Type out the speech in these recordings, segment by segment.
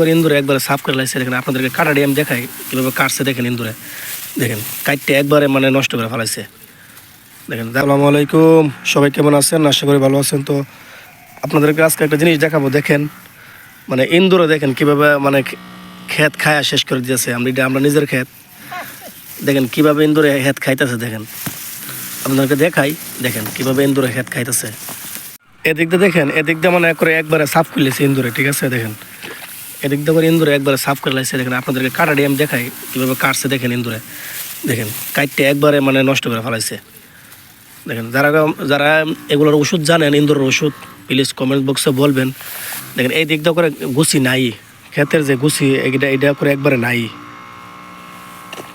ইন্দুরে একবারে সাফ করে লাইছে দেখেন, আপনাদেরকে কাটাটি আমি দেখাই কীভাবে কাটছে। দেখেন ইন্দুরে, দেখেন কাটতে একবারে মানে নষ্ট করে ফেলাইছে। দেখেন। আসসালামু আলাইকুম, সবাই কেমন আছেন? আশা করি ভালো আছেন। তো আপনাদেরকে আজকে একটা জিনিস দেখাবো। দেখেন মানে ইন্দুরে দেখেন কীভাবে মানে ক্ষেত খায়া শেষ করে দিয়েছে। আমরা নিজের ক্ষেত, দেখেন কীভাবে ইন্দুরে ক্ষেত খাইতেছে। দেখেন আপনাদেরকে দেখাই, দেখেন কীভাবে ইন্দুরে ক্ষেত খাইতেছে। এদিক দিয়ে দেখেন, এদিক দিয়ে মানে করে একবারে সাফ করলেছে ইন্দুরে, ঠিক আছে। দেখেন এদিক দিয়ে করে ইন্দুরে একবারে সাফ করে লাইছে। দেখেন আপনাদেরকে কাটাটি আমি দেখাই কীভাবে কাটছে। দেখেন ইন্দুরে, দেখেন কাটতে একবারে মানে নষ্ট করে ফেলাইছে। দেখেন যারা যারা এগুলোর ওষুধ জানেন, ইন্দুরের ওষুধ, প্লিজ কমেন্ট বক্সে বলবেন। দেখেন এই দিক দিয়ে করে গুছি নাই, ক্ষেতের যে গুছি এইটা করে একবারে নাই।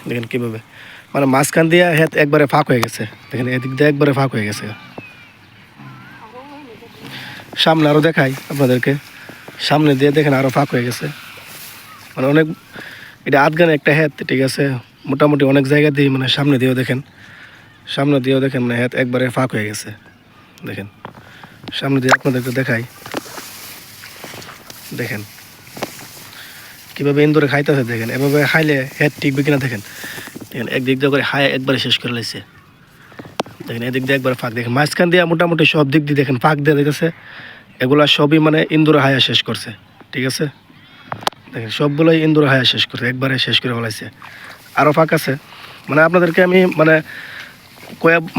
দেখেন কীভাবে মানে মাঝখান দিয়ে ক্ষেত একবারে ফাঁক হয়ে গেছে। দেখেন এদিক দিয়ে একবারে ফাঁক হয়ে গেছে। সামনে আরও দেখাই আপনাদেরকে, সামনে দিয়ে দেখেন আরও ফাঁক হয়ে গেছে। মানে অনেক, এটা আধগানে একটা হেত, ঠিক আছে। মোটামুটি অনেক জায়গা দিয়ে মানে সামনে দিয়েও দেখেন, মানে হেত একবারে ফাঁক হয়ে গেছে। দেখেন সামনে দিয়ে আপনাদেরকে দেখাই, দেখেন কীভাবে ইন্দুরে খাইতেছে। দেখেন এভাবে খাইলে হেত টিকবে কিনা। দেখেন দেখেন একদিক দিয়ে করে হাই একবারে শেষ করে লাইছে। দেখেন এদিক দিয়ে একবার ফাঁক, দেখেন মাঝখান দিয়ে মোটামুটি সব দিক দিয়ে দেখেন ফাঁক দিয়ে দেখেছে। এগুলা সবই মানে ইন্দুরে হায়া শেষ করছে, ঠিক আছে। দেখেন সবগুলোই ইন্দুরে হায়া শেষ করছে, একবারে শেষ করে ফেলাইছে। আরও ফাঁক আছে, মানে আপনাদেরকে আমি মানে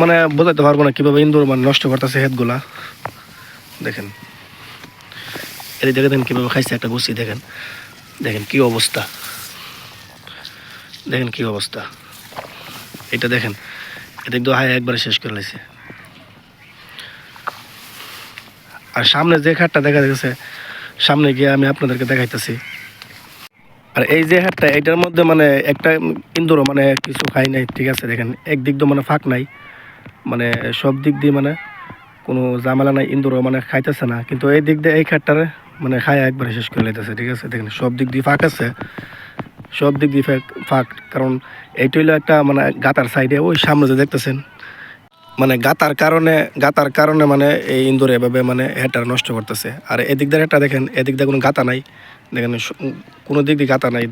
মানে বোঝাতে পারবো না কীভাবে ইন্দুর মানে নষ্ট করতেছে হেতগুলা। দেখেন এদিকে দেখেন কীভাবে খাইছে একটা গুছি। দেখেন দেখেন কী অবস্থা, দেখেন কী অবস্থা। এটা দেখেন এদিক দিয়ে হায়া একবারে শেষ করে লাইছে। আর সামনে যে খাটটা দেখা যাচ্ছে, সামনে গিয়ে আমি আপনাদেরকে দেখাইতেছি। আর এই যে হাটটা, এইটার মধ্যে মানে একটা ইন্দুরও মানে কিছু খাই নাই, ঠিক আছে। দেখেন একদিক দিয়ে মানে ফাঁক নাই, মানে সব দিক দিয়ে মানে কোনো ঝামেলা নাই, ইন্দুরও মানে খাইতেছে না। কিন্তু এই দিক দিয়ে এই খাটটারে মানে খায় একবারে শেষ করে লাইতেছে, ঠিক আছে। দেখেন সব দিক দিয়ে ফাঁক আছে, সব দিক দিয়ে ফাঁক। কারণ এইটা হইলো একটা মানে গাতার সাইডে, ওই সামনে যে দেখতেছেন, মানে গাতার কারণে মানে এই ইন্দুরে এভাবে মানে হেটার নষ্ট করতেছে। আর এদিক দিয়ে একটা দেখেন, এদিক দিয়ে কোনো গাতা নাই, দেখেন কোনো দিক দিয়ে গাতা নাই।